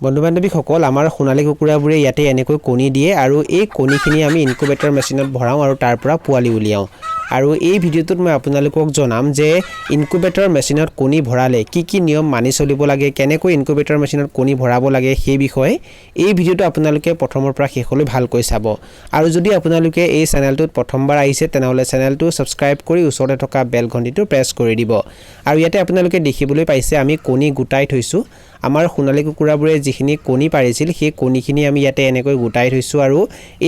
বন্ধু বান্ধৱীসকল আমাৰ সোণালী কুকুৰাবোৰে ইয়াতে এনেকৈ কণী দিয়ে আৰু এই কণীখিনি আমি ইনকুবেটৰ মেচিনত ভৰাওঁ আৰু তাৰ পৰা পোৱালি উলিয়াওঁ আৰু এই ভিডিঅ'টোত মই আপোনালোকক জনাম যে ইনকুবেটৰ মেচিনত কণী ভৰালে কি নিয়ম মানি চলিব লাগে কেনেকৈ ইনকুবেটৰ মেচিনত কণী ভৰাব লাগে সেই বিষয়ে এই ভিডিঅ'টো আপোনালোকে প্ৰথমৰ পৰা শেষলৈ ভালকৈ চাব আৰু যদি আপোনালোকে এই চেনেলটোত প্ৰথমবাৰ আহিছে তেনেহলে চেনেলটো সাবস্ক্ৰাইব কৰি ওচৰতে থকা বেল ঘণ্টিটো প্ৰেছ কৰি দিব আৰু ইয়াতে আপোনালোকে দেখিবলৈ পাইছে আমি কণী গুটাই থৈছো আমাৰ সোণালী কুকুৰাবোৰে যিখিনি কণী পাৰিছিল সেই কণীখিনি আমি ইয়াতে এনেকৈ গুটাই থৈছো আৰু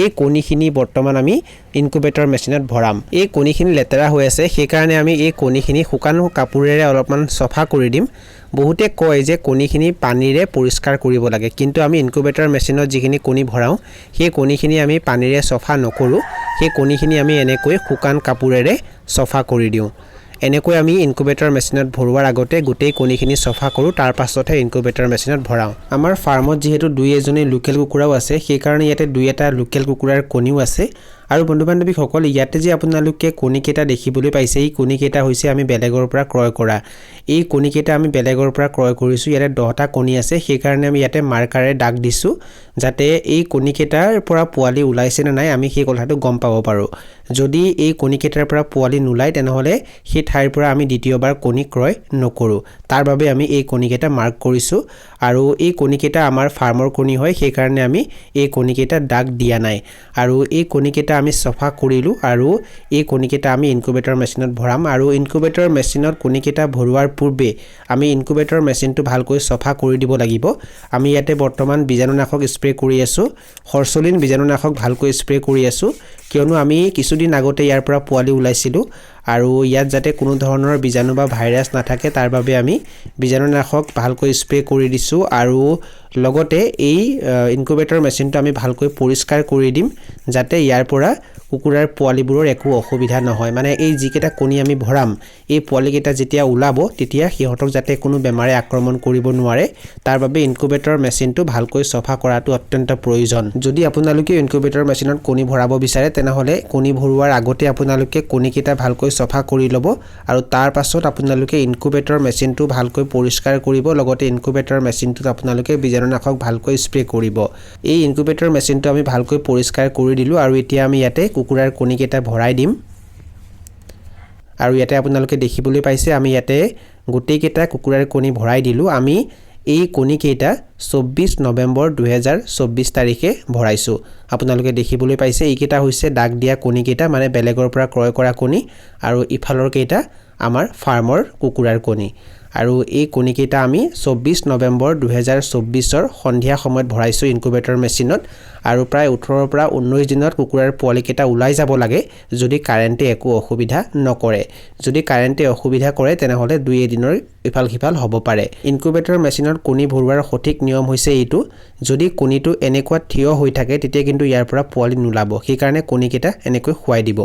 এই কণীখিনি বৰ্তমান আমি ইনকুবেটৰ মেচিনত ভৰাম এই কণীখিনি লেতেৰা হৈ আছে সেই কাৰণে আমি এই কণীখিনি শুকান কাপোৰেৰে অলপমান সফা কৰি দিম বহুতে কয় যে কণীখিনি পানীৰে পৰিষ্কাৰ কৰিব লাগে কিন্তু আমি ইনকুবেটৰ মেচিনত যিখিনি কণী ভৰাও সেই কণীখিনি আমি পানীৰে সফা নকৰো সেই কণীখিনি আমি এনেকৈ শুকান কাপোৰেৰে সফা কৰি দিওঁ এনেকৈ আমি ইনকুবেটৰ মেচিনত ভৰোৱাৰ আগতে গোটেই কণীখিনি সফা কৰো তাৰ পাছতহে ইনকুবেটৰ মেচিনত ভৰাও আমাৰ ফাৰ্মত যেহেতু দুই এজনী লোকেল কুকুৰাও আছে সেই কাৰণে ইয়াতে দুই এটা লোকেল কুকুৰাৰ কণীও আছে আৰু বন্ধু বান্ধৱীসকল ইয়াতে যে আপোনালোকে কণীকেইটা দেখিবলৈ পাইছে এই কণীকেইটা হৈছে আমি বেলেগৰ পৰা ক্ৰয় কৰা এই কণীকেইটা আমি বেলেগৰ পৰা ক্ৰয় কৰিছো ইয়াতে 10টা কণী আছে সেই কাৰণে আমি ইয়াতে মাৰ্কাৰে দাগ দিছো যাতে এই কণীকেইটাৰ পৰা পোৱালি ওলাইছে নে নাই আমি সেই কথাটো গম পাব পাৰো যদি এই কণীকেইটাৰ পৰা পোৱালি নুলাই তেনেহলে সেই ঠাইৰ পৰা আমি দ্বিতীয়বাৰ কণী ক্ৰয় নকৰো তাৰ বাবে আমি এই কণীকেইটা মাৰ্ক কৰিছো আৰু এই কণীকেইটা আমাৰ ফাৰ্মৰ কণী হয় সেই কাৰণে আমি এই কণীকেইটা দাগ দিয়া নাই আৰু এই কণীকেইটা আমি সফা কৰিলো আৰু এই কণীকেইটা আমি ইনকুবেটৰ মেচিনত ভৰাম আৰু ইনকুবেটৰ মেচিনত কণীকেইটা ভৰোৱাৰ পূৰ্বে আমি ইনকুবেটৰ মেচিনটো ভালকৈ সফা কৰি দিব লাগিব আমি ইয়াতে বৰ্তমান বীজাণুনাশক স্প্ৰে কৰি আছো হৰচলিন বীজাণুনাশক ভালকৈ স্প্ৰে কৰি আছো কিয়নো আমি কিছুদিন আগতে ইয়াৰ পৰা পোৱালি ওলাইছিলো আৰু ইয়াত যাতে কোনো ধৰণৰ বীজাণু বা ভাইৰাছ নাথাকে তাৰ বাবে আমি বীজাণুনাশক ভালকৈ স্প্ৰে কৰি দিছো আৰু লগতে এই ইনকুবেটৰ মেচিনটো আমি ভালকৈ পৰিষ্কাৰ কৰি দিম যাতে ইয়াৰ পৰা কুকুৰাৰ পোৱালিবোৰৰ একো অসুবিধা নহয় মানে এই যিকেইটা কণী আমি ভৰাম এই পোৱালিকেইটা যেতিয়া ওলাব তেতিয়া সিহঁতক যাতে কোনো বেমাৰে আক্ৰমণ কৰিব নোৱাৰে তাৰ বাবে ইনকুবেটৰ মেচিনটো ভালকৈ সফা কৰাটো অত্যন্ত প্ৰয়োজন যদি আপোনালোকে ইনকুবেটৰ মেচিনত কণী ভৰাব বিচাৰে তেনেহলে কণী ভৰোৱাৰ আগতে আপোনালোকে কণীকেইটা ভালকৈ সফা কৰি ল'ব আৰু তাৰ পাছত আপোনালোকে ইনকুবেটৰ মেচিনটো ভালকৈ পৰিষ্কাৰ কৰিব লগতে ইনকুবেটৰ মেচিনটোত আপোনালোকে বীজাণুনাশক ভালকৈ স্প্ৰে কৰিব এই ইনকুবেটৰ মেচিনটো আমি ভালকৈ পৰিষ্কাৰ কৰি দিলো আৰু এতিয়া আমি ইয়াতে কুকুৰাৰ কণীকেইটা ভৰাই দিম আৰু ইয়াতে আপোনালোকে দেখিবলৈ পাইছে আমি ইয়াতে গোটেইকেইটা কুকুৰাৰ কণী ভৰাই দিলো আমি এই কণীকেইটা 24 নৱেম্বৰ 2024 তাৰিখে ভৰাইছো আপোনালোকে দেখিবলৈ পাইছে এইকেইটা হৈছে দাগ দিয়া কণীকেইটা মানে বেলেগৰ পৰা ক্ৰয় কৰা কণী আৰু ইফালৰ কেইটা আমাৰ ফাৰ্মৰ কুকুৰাৰ কণী আৰু এই কণীকেইটা আমি 24 নৱেম্বৰ 2024 সন্ধিয়া সময়ত ভৰাইছো ইনকুবেটৰ মেচিনত আৰু প্ৰায় 18 পৰা 19 দিনত কুকুৰাৰ পোৱালিকেইটা ওলাই যাব লাগে যদি কাৰেণ্টে একো অসুবিধা নকৰে যদি কাৰেণ্টে অসুবিধা কৰে তেনেহলে দুই এদিনৰ ইফাল সিফাল হ'ব পাৰে ইনকুবেটৰ মেচিনত কণী ভৰোৱাৰ সঠিক নিয়ম হৈছে এইটো যদি কণীটো এনেকুৱা থিয় হৈ থাকে তেতিয়া কিন্তু ইয়াৰ পৰা পোৱালি নোলাব সেই কাৰণে কণীকেইটা এনেকৈ খুৱাই দিব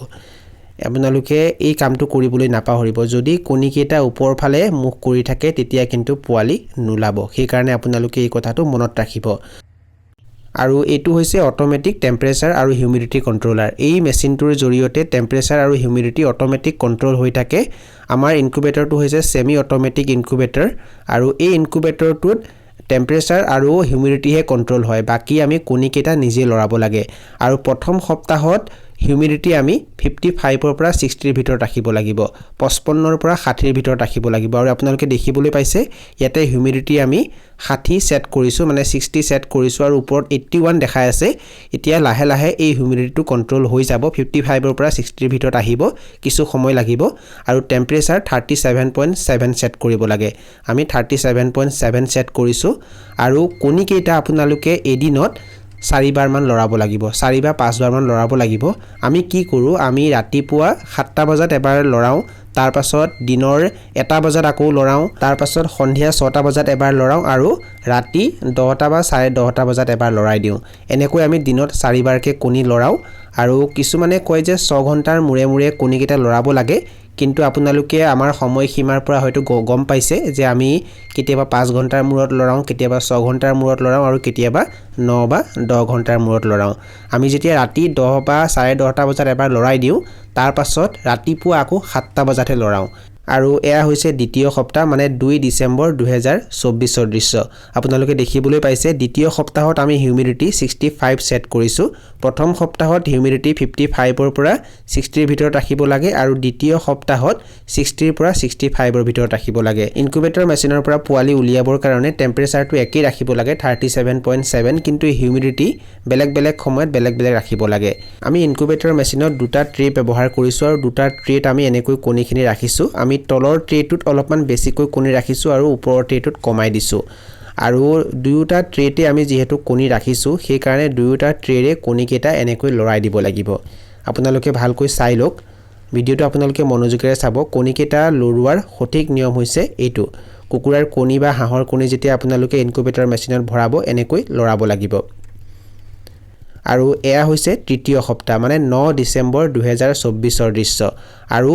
আপোনালোকে এই কামটো কৰিবলৈ নাপাহৰিব যদি কণীকেইটা ওপৰ ফালে মুখ কৰি থাকে তেতিয়া কিন্তু পোৱালি নোলাব সেই কাৰণে আপোনালোকে এই কথাটো মনত ৰাখিব আৰু এটো হৈছে অটোমেটিক টেম্পাৰেচাৰ আৰু হিউমিডিটি কন্ট্ৰোলাৰ এই মেচিনটোৰ জৰিয়তে টেম্পাৰেচাৰ আৰু হিউমিডিটি অটোমেটিক কন্ট্ৰোল হৈ থাকে আমাৰ ইনকুবেটৰটো হৈছে সেমি অটোমেটিক ইনকুবেটৰ আৰু এই ইনকুবেটৰটোত টেম্পাৰেচাৰ আৰু হিউমিডিটিহে কন্ট্ৰোল হয় বাকি আমি কণীকেইটা নিজে লৰাব লাগে আৰু প্ৰথম সপ্তাহত হিউমিডিটি আমি 55 ৰ পৰা 60 ৰ ভিতৰত ৰাখিব লাগিব 55 ৰ পৰা 60 ৰ ভিতৰত ৰাখিব লাগিব আৰু আপোনালোকে দেখিবলৈ পাইছে ইয়াতে হিউমিডিটি আমি 60 সেট কৰিছো মানে 60 সেট কৰিছো আৰু ওপৰত 81 দেখাই আছে এতিয়া লাহে লাহে এই হিউমিডিটিটো কন্ট্ৰোল হৈ যাব 55 ৰ পৰা 60 ৰ ভিতৰত আহিব কিছু সময় লাগিব আৰু টেম্পাৰেচাৰ 37.7 সেট কৰিব লাগে আমি 37.7 সেট কৰিছো আৰু কণী কেইটা আপোনালোকে এদিনত 4 বাৰ মান লৰাব লাগিব 4 বা 5 বাৰ মান লৰাব লাগিব আমি কি কৰো আমি ৰাতিপুৱা 7টা বজাত এবাৰ লৰাও তাৰ পাছত দিনৰ 1টা বজাত আকৌ লৰাও তাৰ পাছত সন্ধিয়া 6টা বজাত এবাৰ লৰাও আৰু ৰাতি 10টা বা 10:30টা বজাত এবাৰ লৰাই দিও এনেকৈ আমি দিনত 4 বাৰকে কণী লৰাও আৰু কিছুমানে কয় যে 6 ঘণ্টাৰ মুৰে মুৰে কণীকেইটা লৰাব লাগে কিন্তু আপোনালোকে আমাৰ সময় সীমাৰ পৰা হয়তো গম পাইছে যে আমি কেতিয়াবা 5 ঘণ্টাৰ মূৰত লৰাও কেতিয়াবা 6 ঘণ্টাৰ মূৰত লৰাও আৰু কেতিয়াবা 9 বা 10 ঘণ্টাৰ মূৰত লৰাও আমি যেতিয়া ৰাতি 10 বা 10:30টা বজাত এবাৰ লৰাই দিও তাৰ পাছত ৰাতিপুৱা আকৌ 7টা বজাতহে লৰাও আৰু এয়া হৈছে দ্বিতীয় সপ্তাহ মানে 2 ডিসেম্বৰ 2024 ৰ দৃশ্য আপোনালোকে দেখিবলৈ পাইছে দ্বিতীয় সপ্তাহত আমি হিউমিডিটি 65 সেট কৰিছো প্ৰথম সপ্তাহত হিউমিডিটি 55 ৰ পৰা 60 ৰ ভিতৰত ৰাখিব লাগে আৰু দ্বিতীয় সপ্তাহত 60 ৰ পৰা 65 ৰ ভিতৰত ৰাখিব লাগে ইনকুবেটৰ মেচিনৰ পৰা পোৱালি উলিয়াবৰ কাৰণে টেম্পাৰেচাৰটো একেই ৰাখিব লাগে 37.7 কিন্তু হিউমিডিটি বেলেগ বেলেগ সময়ত বেলেগ বেলেগ ৰাখিব লাগে আমি ইনকুবেটৰ মেচিনত দুটা ট্ৰে ব্যৱহাৰ কৰিছো আৰু দুটা ট্ৰেত আমি এনেকৈ কণীখিনি ৰাখিছো আমি তলৰ ট্ৰেটোত অলপমান বেছিকৈ কণী ৰাখিছো আৰু ওপৰৰ ট্ৰেটোত কমাই দিছো আৰু দুয়োটা ট্ৰেতে আমি যেহেতু কণী ৰাখিছো সেই কাৰণে দুয়োটা ট্ৰেৰে কণী কেটা এনেকৈ লৰাই দিব লাগিব আপোনালোকে ভালকৈ চাই লওক ভিডিওটো আপোনালোকে মনোযোগেৰে চাব কণী কেটা লৰুৱাৰ সঠিক নিয়ম হৈছে এইটো কুকুৰাৰ কণী বা হাঁহৰ কণী যেতিয়া আপোনালোকে ইনকুবেটৰ মেচিনত ভৰাব এনেকৈ লৰাব লাগিব আৰু এয়া হৈছে তৃতীয় সপ্তাহ মানে 9 ডিসেম্বৰ 2024 ৰ দৃশ্য আৰু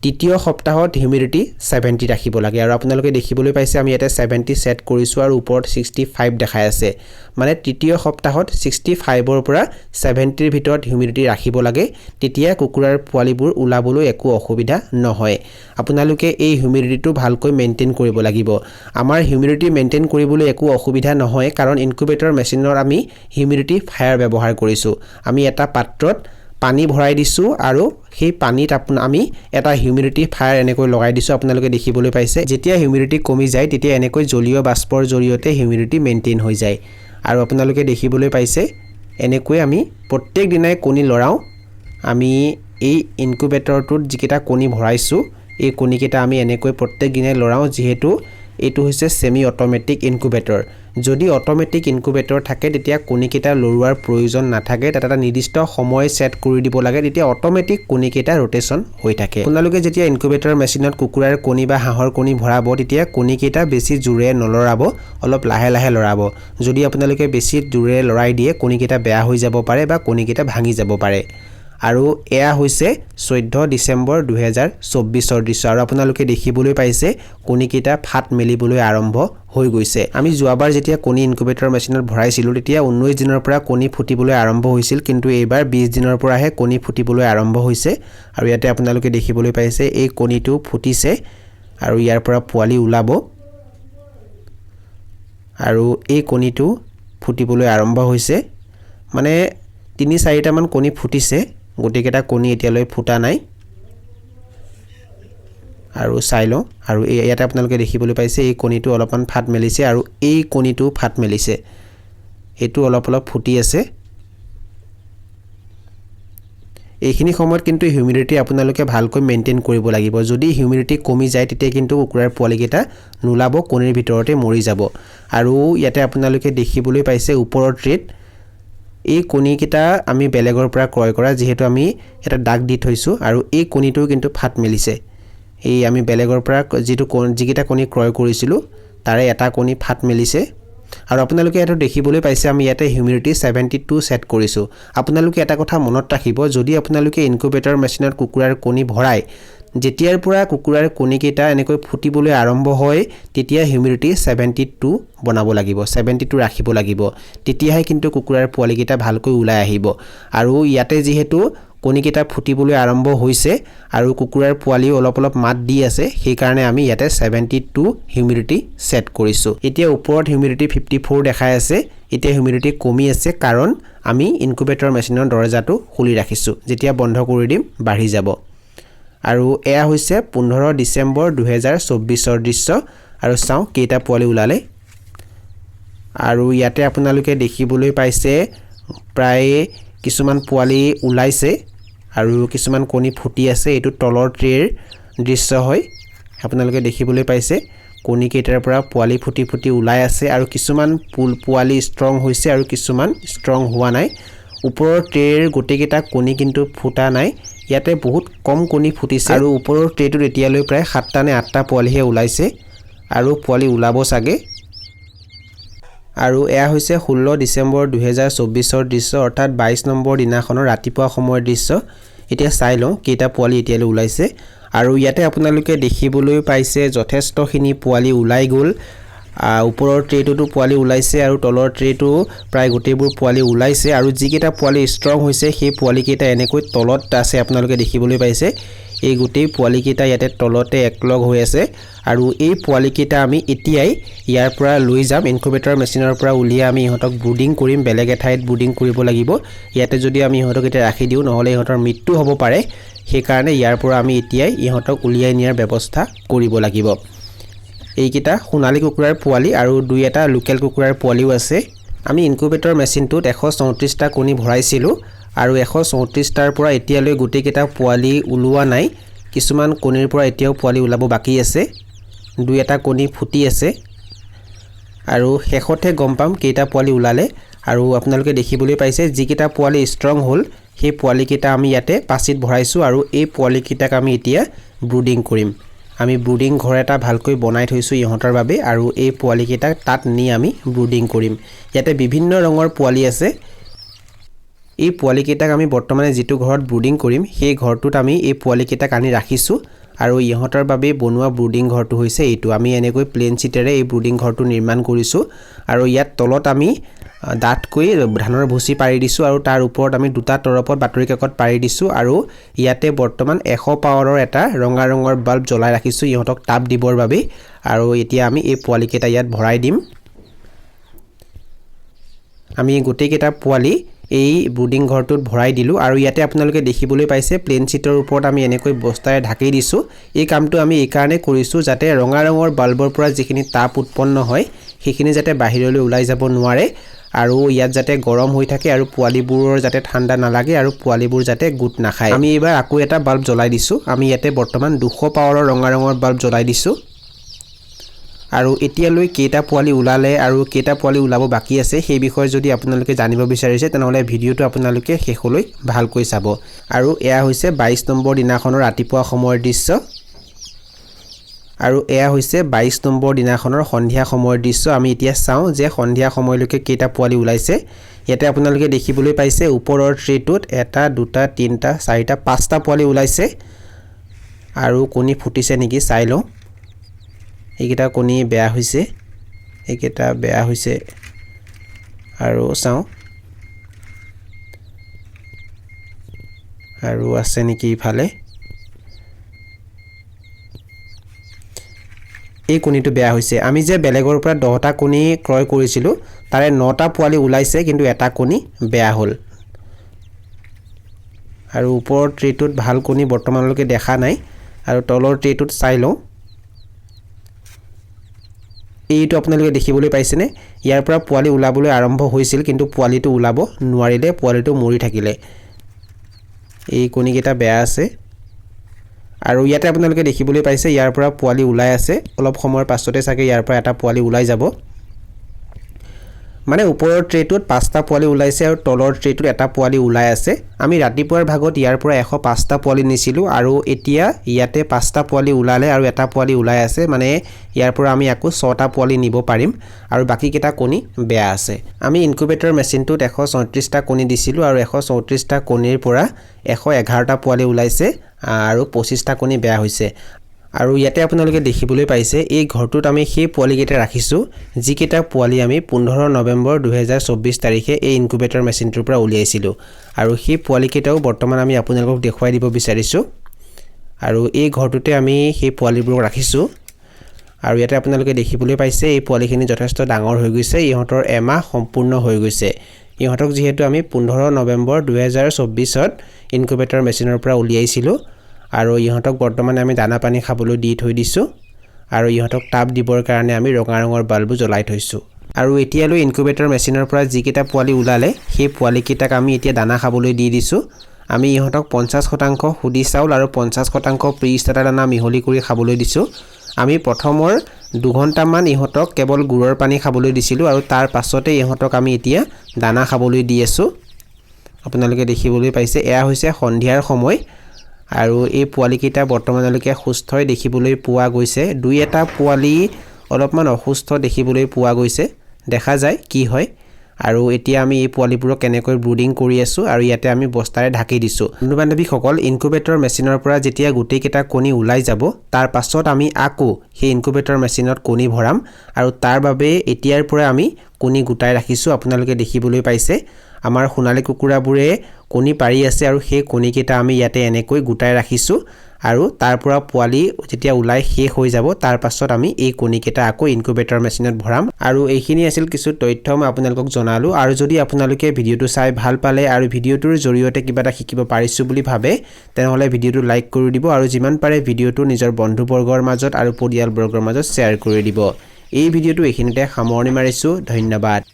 তৃতীয় সপ্তাহত হিউমিডিটি 70 ৰাখিব লাগে আৰু আপোনালোকে দেখিবলৈ পাইছে আমি এটা 70 সেট কৰিছো আৰু ওপৰত 65 দেখাই আছে মানে তৃতীয় সপ্তাহত 65 ৰ পৰা 70 ৰ ভিতৰত হিউমিডিটি ৰাখিব লাগে তেতিয়া কুকুৰাৰ পোৱালিবোৰ উলাবলৈ একো অসুবিধা নহয় আপোনালোকে এই হিউমিডিটিটো ভালকৈ মেইনটেইন কৰিব লাগিব আমাৰ হিউমিডিটি মেইনটেইন কৰিবলৈ একো অসুবিধা নহয় কাৰণ ইনকুবেটৰ মেচিনৰ আমি হিউমিডিটি ফায়াৰ ব্যৱহাৰ কৰিছো আমি এটা পাত্ৰত পানী ভৰাই দিছো আৰু সেই পানীত আমি এটা হিউমিডিটি ফায়াৰ এনেকৈ লগাই দিছো আপোনালোকে দেখিবলৈ পাইছে যেতিয়া হিউমিডিটি কমি যায় তেতিয়া এনেকৈ জলীয় বাষ্পৰ জৰিয়তে হিউমিডিটি মেইনটেইন হৈ যায় আৰু আপোনালোকে দেখিবলৈ পাইছে এনেকৈ আমি প্ৰত্যেক দিনাই কণী লৰাও আমি এই ইনকুবেটৰটোত যিকেটা কণী ভৰাইছো এই কণী কেটা আমি এনেকৈ প্ৰত্যেক দিনাই লৰাও যেহেতু এইটো হৈছে সেমি অটোমেটিক ইনকুবেটৰ যদি অটোমেটিক ইনকুবেটৰ থাকে তেতিয়া কণী কেটা লৰুৱাৰ প্ৰয়োজন নাথাকে তাত এটা নিৰ্দিষ্ট সময় সেট কৰি দিব লাগে তেতিয়া অটোমেটিক কণী কেটা ৰোটেশন হৈ থাকে আপোনালোকে যেতিয়া ইনকুবেটৰ মেচিনত কুকুৰাৰ কণী বা হাঁহৰ কণী ভৰাব তেতিয়া কণী কেটা বেছি জোৰে নলৰাব অলপ লাহে লাহে লৰাব যদি আপোনালোকে বেছি জোৰে লৰাই দিয়ে কণী কেটা বেয়া হৈ যাব পাৰে বা কণী কেটা ভাঙি যাব পাৰে আৰু এয়া হৈছে 14 ডিসেম্বৰ 2024 ৰ দৃশ্য আৰু আপোনালোকে দেখিবলৈ পাইছে কণী কেটা ফাট মেলিবলৈ আৰম্ভ হৈ গৈছে আমি যোৱাবাৰ যেতিয়া কণী ইনকুবেটৰ মেচিনত ভৰাইছিলো তেতিয়া 19 দিনৰ পৰা কণী ফুটিবলৈ আৰম্ভ হৈছিল কিন্তু এইবাৰ 20 দিনৰ পৰাহে কণী ফুটিবলৈ আৰম্ভ হৈছে আৰু ইয়াতে আপোনালোকে দেখিবলৈ পাইছে এই কণীটো ফুটিছে আৰু ইয়াৰ পৰা পোৱালি উলাব আৰু এই কণীটো ফুটিবলৈ আৰম্ভ হৈছে মানে 3-4টা মান কণী ফুটিছে গোটেইকেটা কণী এতিয়ালৈ ফুটা নাই আৰু চাইলো আৰু ইয়াতে আপোনালোকে দেখিবলৈ পাইছে এই কণীটো অলপমান ফাট মেলিছে আৰু এই কণীটো ফাট মেলিছে এটো অলপ অলপ ফুটি আছে এইখিনি সময়ত কিন্তু হিউমিডিটি আপোনালোকে ভালকৈ মেইনটেইন কৰিব লাগিব যদি হিউমিডিটি কমি যায় তেতিয়া কিন্তু কুকুৰাৰ পোৱালিকেটা নুলাব কণীৰ ভিতৰতে মৰি যাব আৰু ইয়াতে আপোনালোকে দেখিবলৈ পাইছে ওপৰৰ ট্ৰেত এই কণী কেটা আমি বেলেগৰ পৰা ক্ৰয় কৰা যেহেতু আমি এটা দাগ দি থৈছো আৰু এই কণীটো কিন্তু ফাট মেলিছে এই আমি বেলেগৰ পৰা যিকেটা কণী ক্ৰয় কৰিছিলো তাৰে এটা কণী ফাট মেলিছে আৰু আপোনালোকে এটো দেখিবলৈ পাইছে আমি ইয়াতে হিউমিডিটি 72 সেট কৰিছো আপোনালোকে এটা কথা মনত ৰাখিব যদি আপোনালোকে ইনকুবেটৰ মেচিনত কুকুৰাৰ কণী ভৰাই যেতিয়াৰ পৰা কুকুৰাৰ কণী কেটা এনেকৈ ফুটিবলৈ আৰম্ভ হয় তেতিয়া হিউমিডিটি 72 বনাব লাগিব 72 ৰাখিব লাগিব তেতিয়াহে কিন্তু কুকুৰাৰ পোৱালি কেটা ভালকৈ উলাই আহিব আৰু ইয়াতে যেহেতু কণী কেটা ফুটিবলৈ আৰম্ভ হৈছে আৰু কুকুৰাৰ পোৱালিও অলপ অলপ মাত দি আছে সেই কাৰণে আমি ইয়াতে 72 হিউমিডিটি সেট কৰিছো এতিয়া ওপৰত হিউমিডিটি 54 দেখাই আছে এতিয়া হিউমিডিটি কমি আছে কাৰণ আমি ইনকুবেটৰ মেচিনৰ দৰজাটো খুলি ৰাখিছো যেতিয়া বন্ধ কৰি দিম বাঢ়ি যাব আৰু এয়া হৈছে 15 ডিসেম্বৰ 2024 ৰ দৃশ্য আৰু চাও কেইটা পোৱালি উলালে আৰু ইয়াতে আপোনালোকে দেখিবলৈ পাইছে প্ৰায় কিছুমান পোৱালি উলাইছে আৰু কিছুমান কণী ফুটি আছে এটো তলৰ ট্ৰেৰ দৃশ্য হয় আপোনালোকে দেখিবলৈ পাইছে কণী কেইটাৰ পৰা পোৱালি ফুটি ফুটি উলাই আছে আৰু কিছুমান পোৱালি ষ্ট্ৰং হৈছে আৰু কিছুমান ষ্ট্ৰং হোৱা নাই ওপৰৰ ট্ৰেৰ গোটেইকেটা কণী কিন্তু ফুটা নাই ইয়াতে বহুত কম কণী ফুটিছে আৰু ওপৰৰ ট্ৰেটোত এতিয়ালৈ প্ৰায় 7টা নে 8টা পোৱালিহে উলাইছে আৰু পোৱালি উলাব সাগে আৰু এয়া হৈছে 16 ডিসেম্বৰ 2024 ৰ দৃশ্য অৰ্থাৎ 22 নম্বৰ দিনাখনৰ ৰাতিপুৱা সময়ৰ দৃশ্য এতিয়া চাই লওঁ কেইটা পোৱালি এতিয়ালৈ উলাইছে আৰু ইয়াতে আপোনালোকে দেখিবলৈ পাইছে যথেষ্টখিনি পোৱালি উলাই গল ওপৰৰ ট্ৰেটোটো পোৱালি উলাইছে আৰু তলৰ ট্ৰেটো প্ৰায় গোটেইবোৰ পোৱালি উলাইছে আৰু যিকেটা পোৱালি ষ্ট্ৰং হৈছে সেই পোৱালি কেটা এনেকৈ তলত আছে আপোনালোকে দেখিবলৈ পাইছে এই গোটেই পোৱালিকেইটা ইয়াতে তলতে একলগ হৈ আছে আৰু এই পোৱালিকেইটা আমি এতিয়াই ইয়াৰ পৰা লৈ যাম ইনকুবেটৰ মেচিনৰ পৰা উলিয়াই আমি ইহঁতক ব্ৰুডিং কৰিম বেলেগ এঠাইত ব্ৰুডিং কৰিব লাগিব ইয়াতে যদি আমি ইহঁতক এতিয়া ৰাখি দিওঁ নহলে ইহঁতৰ মৃত্যু হ'ব পাৰে সেই কাৰণে ইয়াৰ পৰা আমি এতিয়াই ইহঁতক উলিয়াই নিয়াৰ ব্যৱস্থা কৰিব লাগিব এইকেইটা সোণালী কুকুৰাৰ পোৱালি আৰু দুই এটা লোকেল কুকুৰাৰ পোৱালিও আছে আমি ইনকুবেটৰ মেচিনটোত 134টা কণী ভৰাইছিলোঁ আৰু 134টাৰ পৰা এতিয়ালৈ গোটেই কেইটা পোৱালি ওলোৱা নাই কিছুমান কণীৰ পৰা এতিয়াও পোৱালি ওলাব বাকি আছে দুই এটা কণী ফুটি আছে আৰু শেষতে গম পাম কেইটা পোৱালি ওলালে আৰু আপোনালোকে দেখিবলৈ পাইছে যিকেইটা পোৱালি ষ্ট্ৰং হ'ল সেই পোৱালিকেইটা আমি ইয়াতে পাচিত ভৰাইছোঁ আৰু এই পোৱালিকেইটাক আমি এতিয়া ব্ৰুডিং কৰিম আমি ব্ৰুডিং ঘৰ এটা ভালকৈ বনাই থৈছোঁ ইহঁতৰ বাবে আৰু এই পোৱালিকেইটাক তাত নি আমি ব্ৰুডিং কৰিম ইয়াতে বিভিন্ন ৰঙৰ পোৱালি আছে এই পোৱালিকেইটাক আমি বৰ্তমানে যেটো ঘৰত ব্ৰুডিং কৰিম সেই ঘৰটোত আমি এই পোৱালিকেইটাক আনি ৰাখিছোঁ আৰু ইহঁতৰ বাবে বনোৱা ব্ৰুডিং ঘৰটো হৈছে এইটো আমি এনেকৈ প্লেন চিটেৰে এই ব্ৰুডিং ঘৰটো নিৰ্মাণ কৰিছোঁ আৰু ইয়াত তলত আমি ডাঠকৈ ধানৰ ভুচি পাৰি দিছোঁ আৰু তাৰ ওপৰত আমি দুটা তৰপত বাতৰি কাকত পাৰি দিছোঁ আৰু ইয়াতে বৰ্তমান 100 পাৱাৰৰ এটা ৰঙা ৰঙৰ বাল্ব জ্বলাই ৰাখিছোঁ ইহঁতক তাপ দিবৰ বাবে আৰু এতিয়া আমি এই পোৱালিকেইটা ইয়াত ভৰাই দিম আমি গোটেই কেইটা পোৱালি এই ব্ৰুডিং ঘৰটোত ভৰাই দিলোঁ আৰু ইয়াতে আপোনালোকে দেখিবলৈ পাইছে প্লেন চিটৰ ওপৰত আমি এনেকৈ বস্তাৰে ঢাকি দিছোঁ এই কামটো আমি এই কাৰণে কৰিছোঁ যাতে ৰঙা ৰঙৰ বাল্বৰ পৰা যিখিনি তাপ উৎপন্ন হয় সেইখিনি যাতে বাহিৰলৈ ওলাই যাব নোৱাৰে আৰু ইয়াত যাতে গৰম হৈ থাকে আৰু পোৱালিবোৰৰ যাতে ঠাণ্ডা নালাগে আৰু পোৱালিবোৰ যাতে গুট নাখায় আমি এবাৰ আকৌ এটা বাল্ব জ্বলাই দিছোঁ আমি ইয়াতে বৰ্তমান 200 পাৱাৰৰ ৰঙা ৰঙৰ বাল্ব জ্বলাই দিছোঁ আৰু এতিয়ালৈ কেইটা পোৱালি ওলালে আৰু কেইটা পোৱালি ওলাব বাকি আছে সেই বিষয়ে যদি আপোনালোকে জানিব বিচাৰিছে তেনহলে ভিডিওটো আপোনালোকে শেষলৈ ভালকৈ চাব আৰু এয়া হৈছে 22 নম্বৰ দিনাখনৰ ৰাতিপুৱা সময়ৰ দৃশ্য আৰু এয়া হৈছে 22 নম্বৰ দিনাখনৰ সন্ধিয়া সময়ৰ দৃশ্য আমি এতিয়া চাওঁ যে সন্ধিয়া সময়লৈকে কেইটা পোৱালি ওলাইছে ইয়াতে আপোনালোকে দেখিবলৈ পাইছে ওপৰৰ ট্ৰেটোত এটা দুটা তিনটা চাৰিটা পাঁচটা পোৱালি ওলাইছে আৰু কণী ফুটিছে নেকি চাই লওঁ এইকেইটা কণী বেয়া হৈছে এইকেইটা বেয়া হৈছে আৰু চাওঁ আৰু আছে নেকি ইফালে এই কণীটো বেয়া হৈছে আমি যে বেলেগৰ পৰা 10টা কণী ক্ৰয় কৰিছিলোঁ তাৰে 9টা পোৱালি ওলাইছে কিন্তু এটা কণী বেয়া হ'ল আৰু ওপৰৰ ট্ৰেটোত ভাল কণী বৰ্তমানলৈকে দেখা নাই আৰু তলৰ ট্ৰেটোত চাই লওঁ এইটো আপোনালোকে দেখিবলৈ পাইছেনে ইয়াৰ পৰা পোৱালি ওলাবলৈ আৰম্ভ হৈছিল কিন্তু পোৱালিটো ওলাব নোৱাৰিলে পোৱালিটো মৰি থাকিলে এই কণীকেইটা বেয়া আছে আৰু ইয়াতে আপোনালোকে দেখিবলৈ পাইছে ইয়াৰ পৰা পোৱালি ওলাই আছে অলপ সময়ৰ পাছতে চাগে ইয়াৰ পৰা এটা পোৱালি ওলাই যাব মানে ওপৰৰ ট্ৰেটোত 5টা পোৱালি ওলাইছে আৰু তলৰ ট্ৰেটোত এটা পোৱালি ওলাই আছে আমি ৰাতিপুৱাৰ ভাগত ইয়াৰ পৰা 105টা পোৱালি নিছিলোঁ আৰু এতিয়া ইয়াতে 5টা পোৱালি ওলালে আৰু এটা পোৱালি ওলাই আছে মানে ইয়াৰ পৰা আমি আকৌ 6টা পোৱালি নিব পাৰিম আৰু বাকি কেইটা কণী বেয়া আছে আমি ইনকুবেটৰ মেচিনটোত 134টা কণী দিছিলোঁ আৰু 134টা কণীৰ পৰা 111টা পোৱালি ওলাইছে আৰু 25টা কণী বেয়া হৈছে আৰু ইয়াতে আপোনালোকে দেখিবলৈ পাইছে এই ঘৰটোত আমি সেই পোৱালিকেইটা ৰাখিছোঁ যিকেইটা পোৱালি আমি 15 নৱেম্বৰ 2024 তাৰিখে এই ইনকুবেটৰ মেচিনটোৰ পৰা উলিয়াইছিলোঁ আৰু সেই পোৱালিকেইটাও বৰ্তমান আমি আপোনালোকক দেখুৱাই দিব বিচাৰিছোঁ আৰু এই ঘৰটোতে আমি সেই পোৱালিবোৰক ৰাখিছোঁ আৰু ইয়াতে আপোনালোকে দেখিবলৈ পাইছে এই পোৱালিখিনি যথেষ্ট ডাঙৰ হৈ গৈছে ইহঁতৰ এমাহ সম্পূৰ্ণ হৈ গৈছে ইহঁতক যেহেতু আমি 15 নৱেম্বৰ 2024ত ইনকুবেটৰ মেচিনৰ পৰা উলিয়াইছিলোঁ আৰু ইহঁতক বৰ্তমান আমি দানা পানী খাবলৈ দি থৈ দিছোঁ আৰু ইহঁতক তাপ দিবৰ কাৰণে আমি ৰঙা ৰঙৰ বাল্বো জ্বলাই থৈছোঁ আৰু এতিয়ালৈ ইনকুবেটৰ মেচিনৰ পৰা যিকেইটা পোৱালি ওলালে সেই পোৱালিকেইটাক আমি এতিয়া দানা খাবলৈ দি দিছোঁ আমি ইহঁতক 50% হুদি চাউল আৰু 50% প্ৰি-ষ্টাৰ্টাৰ দানা মিহলি কৰি খাবলৈ দিছোঁ আমি প্ৰথমৰ 2 ঘণ্টামান ইহঁতক কেৱল গুৰৰ পানী খাবলৈ দিছিলোঁ আৰু তাৰ পাছতে ইহঁতক আমি এতিয়া দানা খাবলৈ দি আছোঁ আপোনালোকে দেখিবলৈ পাইছে এয়া হৈছে সন্ধিয়াৰ সময় আৰু এই পোৱালিকেইটা বৰ্তমানলৈকে সুস্থই দেখিবলৈ পোৱা গৈছে দুই এটা পোৱালি অলপমান অসুস্থ দেখিবলৈ পোৱা গৈছে দেখা যায় কি হয় আৰু এতিয়া আমি এই পোৱালিবোৰক কেনেকৈ ব্ৰুডিং কৰি আছোঁ আৰু ইয়াতে আমি বস্তাৰে ঢাকি দিছোঁ বন্ধু-বান্ধৱীসকল ইনকুবেটৰ মেচিনৰ পৰা যেতিয়া গোটেই কেইটা কণী ওলাই যাব তাৰ পাছত আমি আকৌ সেই ইনকুবেটৰ মেচিনত কণী ভৰাম আৰু তাৰ বাবে এতিয়াৰ পৰা আমি কণী গোটাই ৰাখিছোঁ আপোনালোকে দেখিবলৈ পাইছে আমাৰ সোণালী কুকুৰাবোৰে কণী পাৰি আছে আৰু সেই কণীকেইটা আমি ইয়াতে এনেকৈ গোটাই ৰাখিছোঁ আৰু তাৰ পৰা পোৱালি যেতিয়া ওলাই শেষ হৈ যাব তাৰ পাছত আমি এই কণীকেইটা আকৌ ইনকুবেটৰ মেচিনত ভৰাম আৰু এইখিনি আছিল কিছু তথ্য মই আপোনালোকক জনালো আৰু যদি আপোনালোকে ভিডিওটো চাই ভাল পালে আৰু ভিডিওটোৰ জৰিয়তে কিবা এটা শিকিব পাৰিছো বুলি ভাবে তেনেহলে ভিডিওটো লাইক কৰি দিব আৰু যিমান পাৰে ভিডিওটো নিজৰ বন্ধুবৰ্গৰ মাজত আৰু পৰিয়ালবৰ্গৰ মাজত শ্বেয়াৰ কৰি দিব এই ভিডিওটো এইখিনিতে সামৰণি মাৰিছো ধন্যবাদ